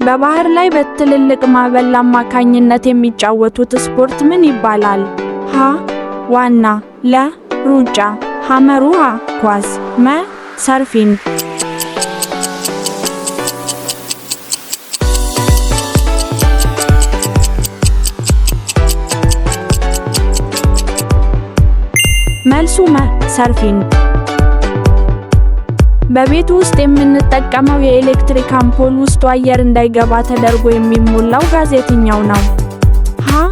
በባህር ላይ በትልልቅ ማዕበል አማካኝነት የሚጫወቱት ስፖርት ምን ይባላል? ሀ ዋና፣ ለ ሩጫ፣ ሐመሩሃ ኳስ፣ መ ሰርፊንግ። መልሱ መ ሰርፊንግ። በቤት ውስጥ የምንጠቀመው የኤሌክትሪክ አምፖል ውስጡ አየር እንዳይገባ ተደርጎ የሚሞላው ጋዝ የትኛው ነው? ሀ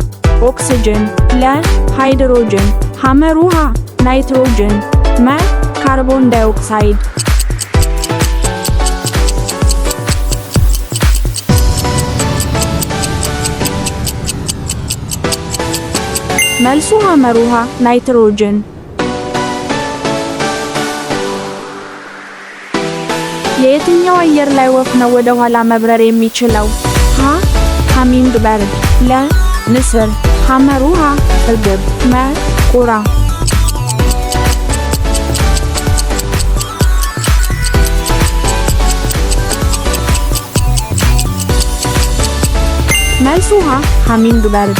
ኦክስጅን፣ ለ ሃይድሮጅን፣ ሐመሩሃ ናይትሮጅን፣ መ ካርቦን ዳይኦክሳይድ። መልሱ ሐመሩሃ ናይትሮጅን። የየትኛው አየር ላይ ወፍ ነው ወደ ኋላ መብረር የሚችለው? ሀ ሃሚንግ በርድ፣ ለ ንስር፣ ሐመሩሃ እርግብ፣ መ ቁራ። መልሱ ሀ ሃሚንግ በርድ።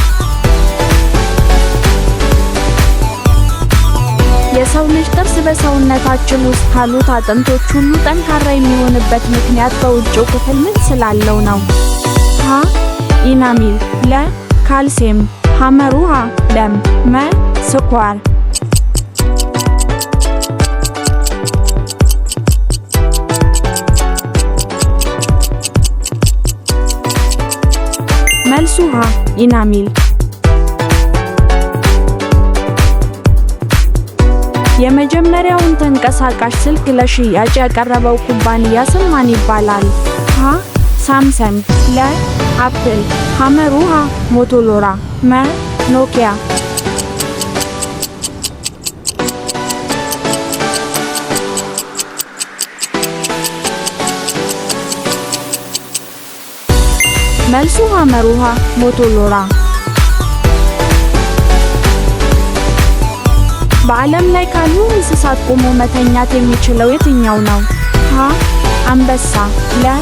የሰው ልጅ ጥርስ በሰውነታችን ውስጥ ካሉት አጥንቶች ሁሉ ጠንካራ የሚሆንበት ምክንያት በውጭው ክፍል ምን ስላለው ነው? ሀ ኢናሚል፣ ለ ካልሲየም፣ ሐመሩሃ ደም፣ መ ስኳር። መልሱ ሀ ኢናሚል። የመጀመሪያውን ተንቀሳቃሽ ስልክ ለሽያጭ ያቀረበው ኩባንያ ስም ማን ይባላል? ሀ ሳምሰንግ፣ ለ አፕል፣ ሐመሩሃ ሞቶሮላ፣ መ ኖኪያ። መልሱ ሐመሩሃ ሞቶሮላ። በዓለም ላይ ካሉ እንስሳት ቆሞ መተኛት የሚችለው የትኛው ነው? ሀ አንበሳ፣ ለ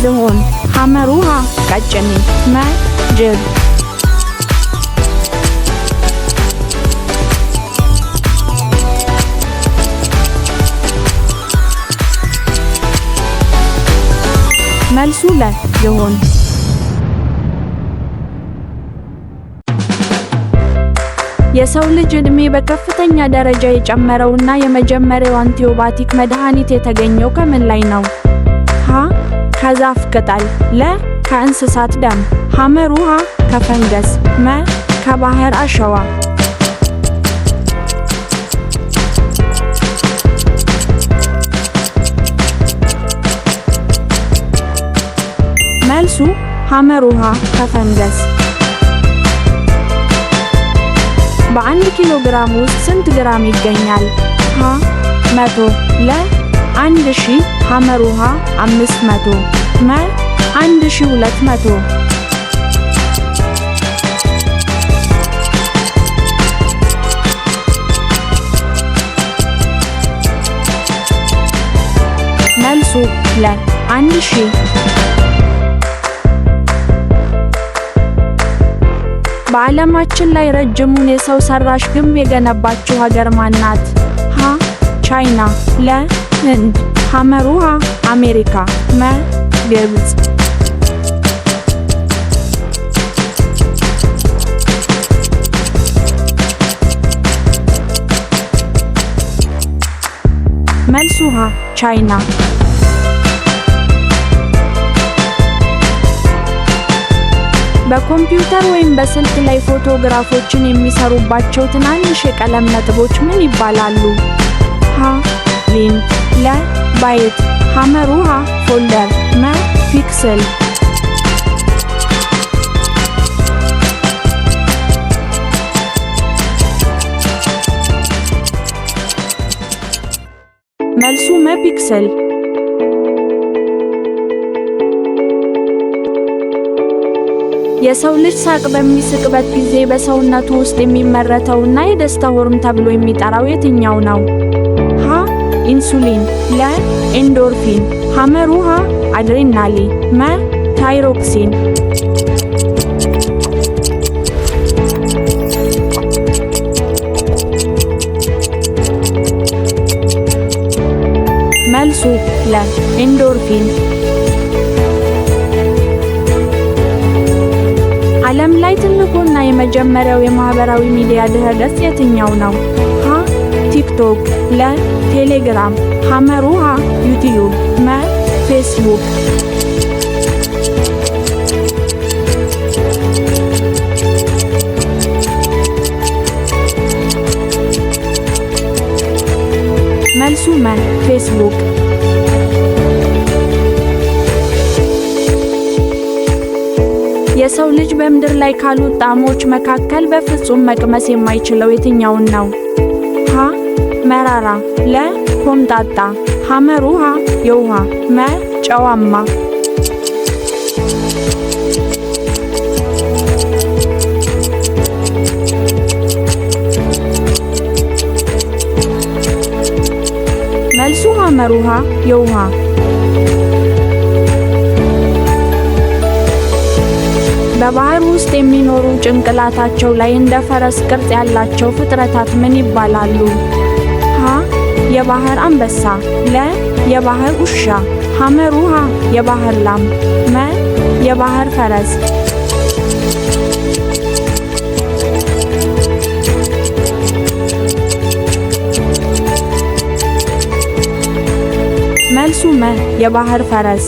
ዝሆን፣ ሐመሩሃ ቀጭኔ፣ መ ጅብ። መልሱ ለ ዝሆን። የሰው ልጅ ዕድሜ በከፍተኛ ደረጃ የጨመረውና የመጀመሪያው አንቲባዮቲክ መድኃኒት የተገኘው ከምን ላይ ነው? ሀ ከዛፍ ቅጠል፣ ለ ከእንስሳት ደም፣ ሐመሩሃ ከፈንገስ፣ መ ከባህር አሸዋ። መልሱ ሐመሩሃ ከፈንገስ። በ1 ኪሎ ግራም ውስጥ ስንት ግራም ይገኛል? ሀ 100፣ ለ 1000፣ ሐመሩሃ 500፣ መ 1200። መልሱ ለ 1000። በዓለማችን ላይ ረጅሙን የሰው ሰራሽ ግንብ የገነባችው ሀገር ማን ናት? ሀ ቻይና፣ ለ ህንድ፣ ሐመሩሃ አሜሪካ፣ መ ግብጽ። መልሱ ሀ ቻይና። በኮምፒውተር ወይም በስልክ ላይ ፎቶግራፎችን የሚሰሩባቸው ትናንሽ የቀለም ነጥቦች ምን ይባላሉ? ሀ ሊንክ፣ ለ ባይት፣ ሐመሩሃ ፎልደር፣ መ ፒክስል። መልሱ መ ፒክስል። የሰው ልጅ ሳቅ በሚስቅበት ጊዜ በሰውነቱ ውስጥ የሚመረተውና የደስታ ሆርሞን ተብሎ የሚጠራው የትኛው ነው? ሀ ኢንሱሊን፣ ለ ኤንዶርፊን፣ ሐመሩሃ አድሬናሊን፣ መ ታይሮክሲን። መልሱ ለ ኤንዶርፊን። ዓለም ላይ ትልቁና የመጀመሪያው የማህበራዊ ሚዲያ ድረ-ገጽ የትኛው ነው? ሀ ቲክቶክ፣ ለ ቴሌግራም፣ ሐመሩሃ ዩቲዩብ፣ መ ፌስቡክ። መልሱ መ ፌስቡክ። የሰው ልጅ በምድር ላይ ካሉት ጣዕሞች መካከል በፍጹም መቅመስ የማይችለው የትኛውን ነው? ሀ መራራ፣ ለ ኮምጣጣ፣ ሐመሩሃ የውሃ፣ መ ጨዋማ። መልሱ ሐመሩሃ የውሃ። በባህር ውስጥ የሚኖሩ ጭንቅላታቸው ላይ እንደ ፈረስ ቅርጽ ያላቸው ፍጥረታት ምን ይባላሉ? ሀ የባህር አንበሳ፣ ለ የባህር ውሻ፣ ሐመሩሃ የባህር ላም፣ መ የባህር ፈረስ። መልሱ መ የባህር ፈረስ።